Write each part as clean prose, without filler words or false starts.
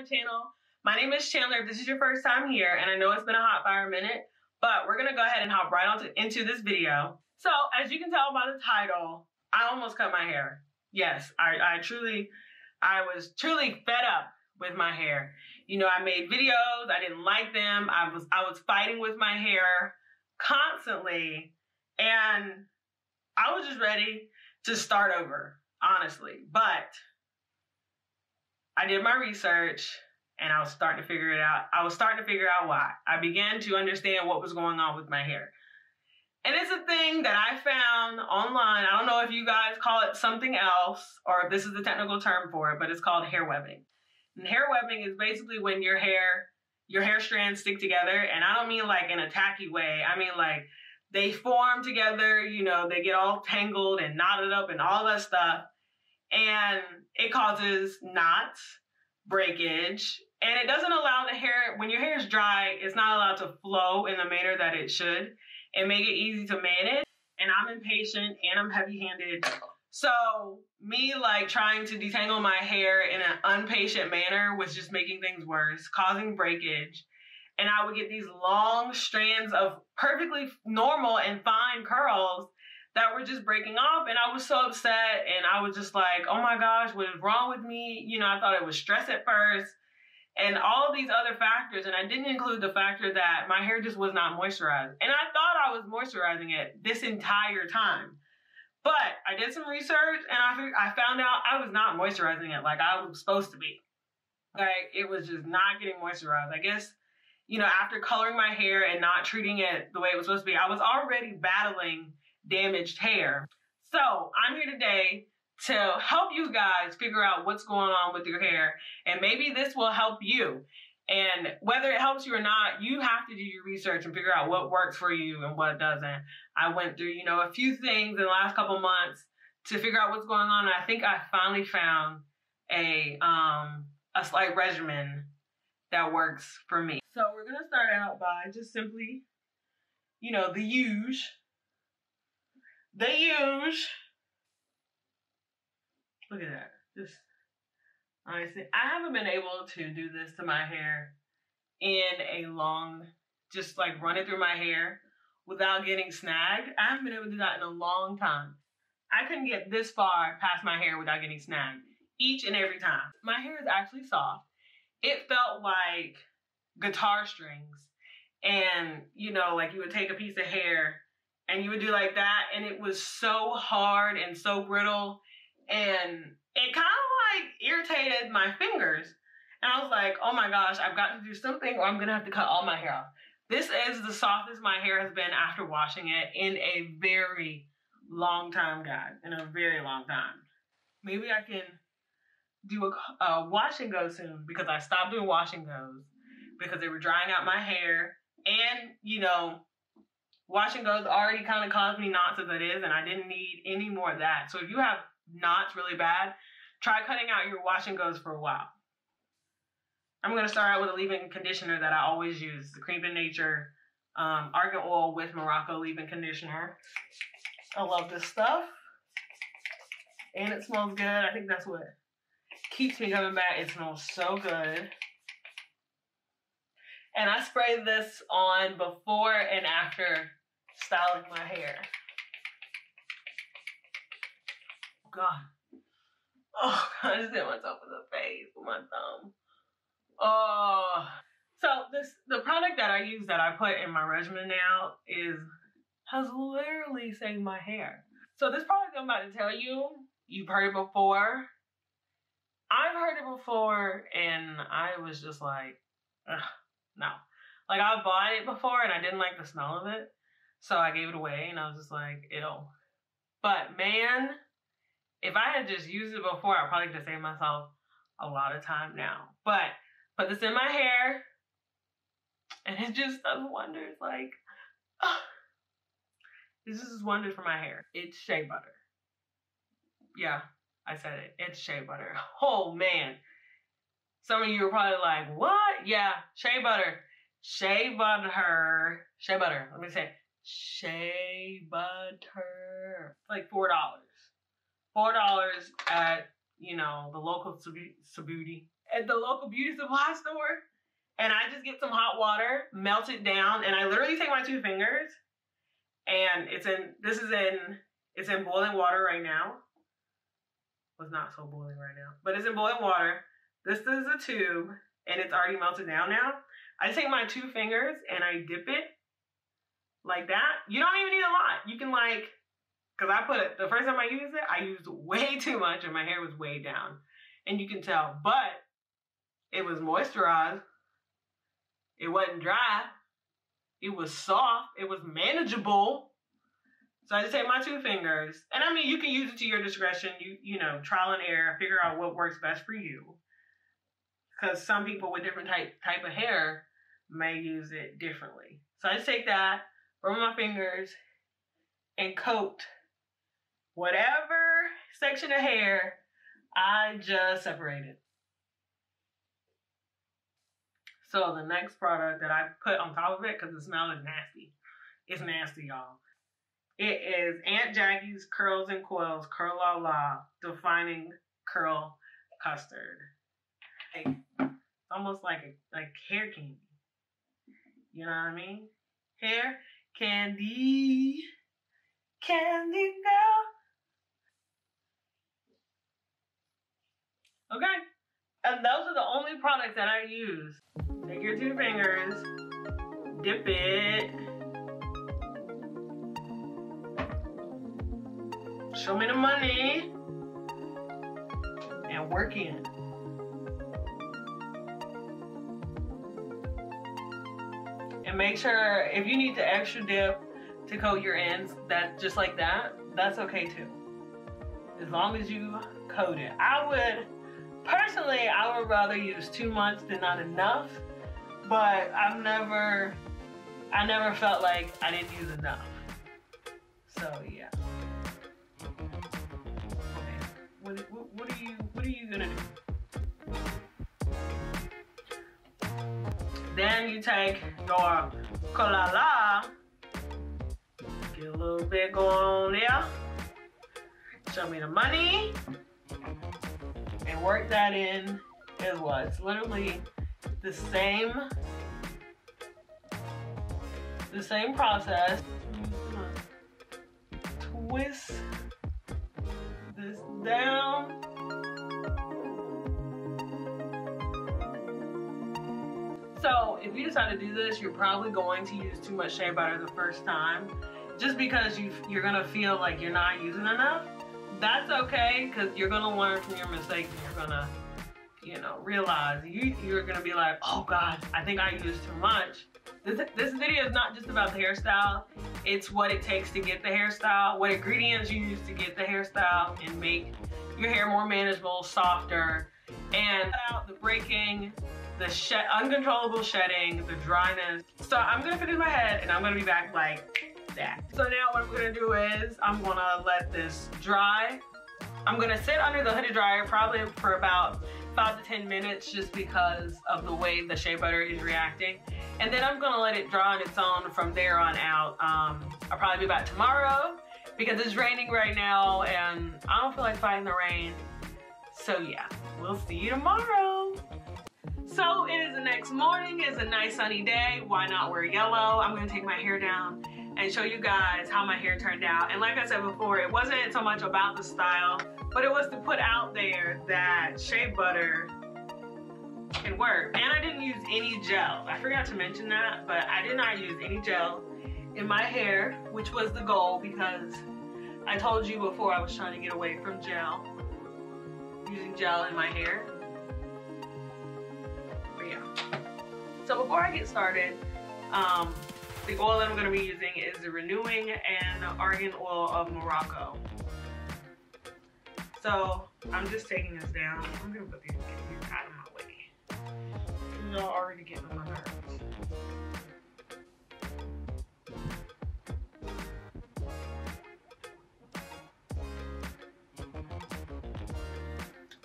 my channel. My name is Chandler if this is your first time here, and I know it's been a hot fire minute, but we're gonna go ahead and hop right on into this video. So as you can tell by the title, I almost cut my hair. Yes, I was truly fed up with my hair. You know, I made videos, I didn't like them, I was fighting with my hair constantly, and I was just ready to start over, honestly. But I did my research and I was starting to figure it out. I was starting to figure out why. I began to understand what was going on with my hair. And it's a thing that I found online. I don't know if you guys call it something else or if this is the technical term for it, but it's called hair webbing. And hair webbing is basically when your hair strands stick together. And I don't mean like in a tacky way. I mean like they form together, you know, they get all tangled and knotted up and all that stuff. And it causes knots, breakage, and it doesn't allow the hair, when your hair is dry, it's not allowed to flow in the manner that it should and make it easy to manage. And I'm impatient and I'm heavy-handed. So me like trying to detangle my hair in an impatient manner was just making things worse, causing breakage. And I would get these long strands of perfectly normal and fine curls that were just breaking off, and I was so upset, and I was just like, oh my gosh, what is wrong with me? You know, I thought it was stress at first, and all of these other factors, and I didn't include the factor that my hair just was not moisturized. And I thought I was moisturizing it this entire time. But I did some research, and I found out I was not moisturizing it like I was supposed to be. Like, it was just not getting moisturized. I guess, you know, after coloring my hair and not treating it the way it was supposed to be, I was already battling damaged hair. So I'm here today to help you guys figure out what's going on with your hair, and maybe this will help you. And whether it helps you or not, you have to do your research and figure out what works for you and what doesn't. I went through, you know, a few things in the last couple months to figure out what's going on, and I think I finally found a slight regimen that works for me. So we're gonna start out by just simply, you know, the huge. Look at that. Just honestly, I haven't been able to do this to my hair in a long, just like run it through my hair without getting snagged. I haven't been able to do that in a long time. I couldn't get this far past my hair without getting snagged each and every time. My hair is actually soft. It felt like guitar strings, and you know, like you would take a piece of hair and you would do like that, and it was so hard and so brittle, and it kind of like irritated my fingers. And I was like, oh my gosh, I've got to do something or I'm gonna have to cut all my hair off. This is the softest my hair has been after washing it in a very long time, guys, in a very long time. Maybe I can do a wash and go soon, because I stopped doing wash and goes because they were drying out my hair, and you know, wash and goes already kind of caused me knots as it is, and I didn't need any more of that. So if you have knots really bad, try cutting out your wash and goes for a while. I'm going to start out with a leave-in conditioner that I always use, the Creme Nature Argan Oil with Morocco leave-in conditioner. I love this stuff, and it smells good. I think that's what keeps me coming back. It smells so good. And I spray this on before and after styling my hair. God. Oh, God, I just hit myself in the face with my thumb. Oh. So the product that I use that I put in my regimen now has literally saved my hair. So this product I'm about to tell you, you've heard it before. I've heard it before, and I was just like, ugh. No. Like, I bought it before and I didn't like the smell of it, so I gave it away, and I was just like, ew. But man, if I had just used it before, I probably could have saved myself a lot of time now. But put this in my hair and it just does wonders. Like, this is wonders for my hair. It's Shea Butter. Yeah, I said it. It's Shea Butter. Oh man. Some of you are probably like, what? Yeah, Shea Butter. Shea Butter. Shea Butter. Let me say it. Shea Butter. Like $4. $4 at, you know, the local Sabuti. at the local beauty supply store, and I just get some hot water, melt it down, and I literally take my 2 fingers, and it's in boiling water right now. Well, it's not so boiling right now, but it's in boiling water. This is a tube, and it's already melted down now. I take my 2 fingers and I dip it like that. You don't even need a lot. You can because the first time I used it, I used way too much and my hair was way down. And you can tell, but it was moisturized. It wasn't dry. It was soft. It was manageable. So I just take my 2 fingers. And I mean, you can use it to your discretion. You know, trial and error, figure out what works best for you. Because some people with different type of hair may use it differently. So I just take that, rub my fingers, and coat whatever section of hair I just separated. So the next product that I put on top of it, because the smell is nasty. It's nasty, y'all. It is Aunt Jackie's Curls and Coils Curl La La Defining Curl Custard. It's almost like hair candy. You know what I mean? Hair candy. Candy girl. Okay. And those are the only products that I use. Take your 2 fingers, dip it. Show me the money. And work in. And make sure if you need to extra dip to coat your ends, just like that, that's okay too. As long as you coat it. Personally, I would rather use too much than not enough, but I never felt like I didn't use enough. So yeah. Okay. What are you gonna do? Then you take your Colala, get a little bit going on there. Show me the money. And work that in as well. It's literally the same process. Twist this down. So if you decide to do this, you're probably going to use too much shea butter the first time, just because you're gonna feel like you're not using enough. That's okay, because you're gonna learn from your mistakes, and you're gonna, realize you're gonna be like, oh God, I think I used too much. This video is not just about the hairstyle. It's what it takes to get the hairstyle, what ingredients you use to get the hairstyle and make your hair more manageable, softer, and cut out the breaking, the uncontrollable shedding, the dryness. So I'm gonna finish my head and I'm gonna be back like that. So now what I'm gonna do is I'm gonna let this dry. I'm gonna sit under the hooded dryer probably for about 5 to 10 minutes just because of the way the shea butter is reacting. And then I'm gonna let it dry on its own from there on out. I'll probably be back tomorrow because it's raining right now and I don't feel like fighting the rain. So yeah, we'll see you tomorrow. So it is the next morning, it's a nice sunny day. Why not wear yellow? I'm gonna take my hair down and show you guys how my hair turned out. And like I said before, it wasn't so much about the style, but it was to put out there that shea butter can work. And I didn't use any gel. I forgot to mention that, but I did not use any gel in my hair, which was the goal because I told you before I was trying to get away from gel, using gel in my hair. But yeah. So before I get started, the oil that I'm going to be using is the Renewing and Argan Oil of Morocco. So I'm just taking this down. I'm going to put these out of my way. These are already getting on my nerves.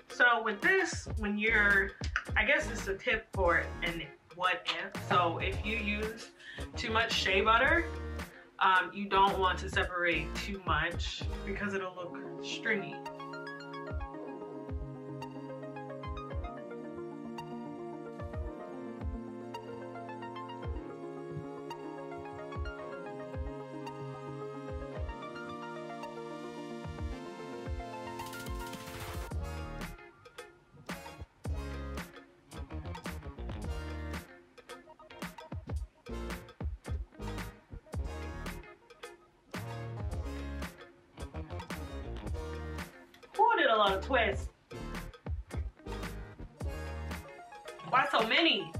So with this, when you're, I guess it's a tip for it and what if. So if you use too much shea butter, you don't want to separate too much because it'll look stringy. a lot of twists. Why so many?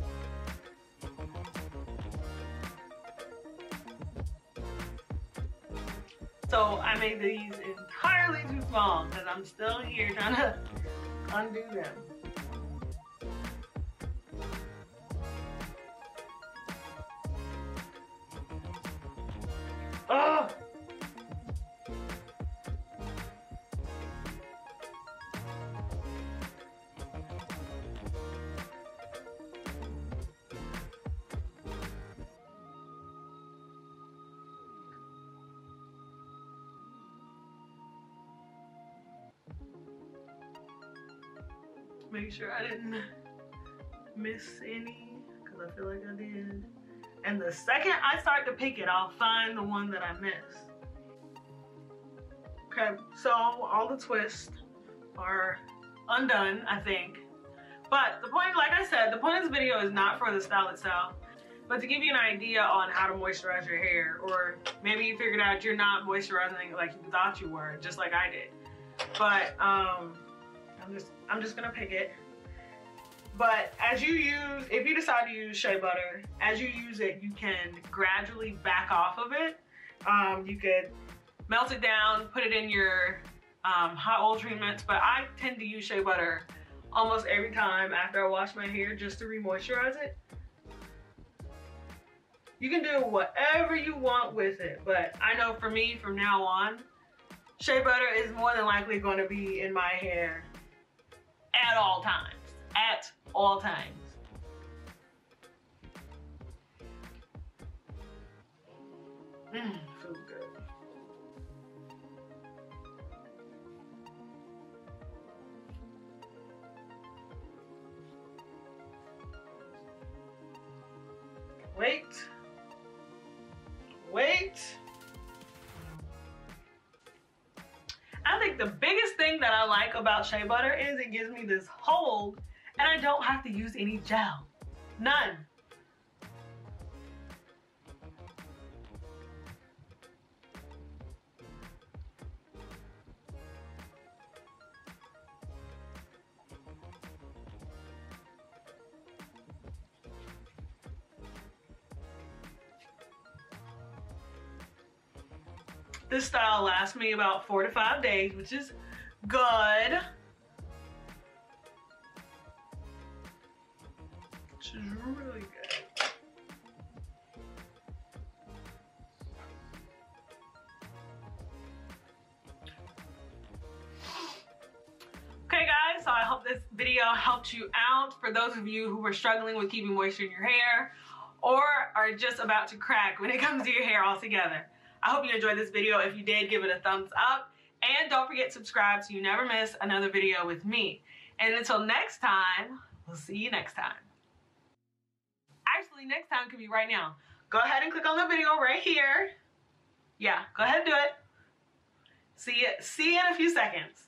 So I made these entirely too small because I'm still here trying to undo them. Ugh. Make sure I didn't miss any, because I feel like I did. And the second I start to pick it, I'll find the one that I missed. Okay, so all the twists are undone, I think. But the point, like I said, the point of this video is not for the style itself, but to give you an idea on how to moisturize your hair, or maybe you figured out you're not moisturizing like you thought you were, just like I did. But I'm just gonna pick it. But as you use, if you decide to use Shea Butter, as you use it, you can gradually back off of it. You could melt it down, put it in your hot oil treatments, but I tend to use Shea Butter almost every time after I wash my hair just to re-moisturize it. You can do whatever you want with it, but I know for me, from now on, Shea Butter is more than likely going to be in my hair at all times. At all times. Feels good. Wait. I think the biggest thing that I like about Shea Butter is it gives me this hold and I don't have to use any gel. None. This style lasts me about 4 to 5 days, which is good. Which is really good. Okay guys, so I hope this video helped you out. For those of you who are struggling with keeping moisture in your hair or are just about to crack when it comes to your hair altogether, I hope you enjoyed this video. If you did, give it a thumbs up. And don't forget to subscribe so you never miss another video with me. And until next time, we'll see you next time. Actually, next time could be right now. Go ahead and click on the video right here. Yeah, go ahead and do it. See you in a few seconds.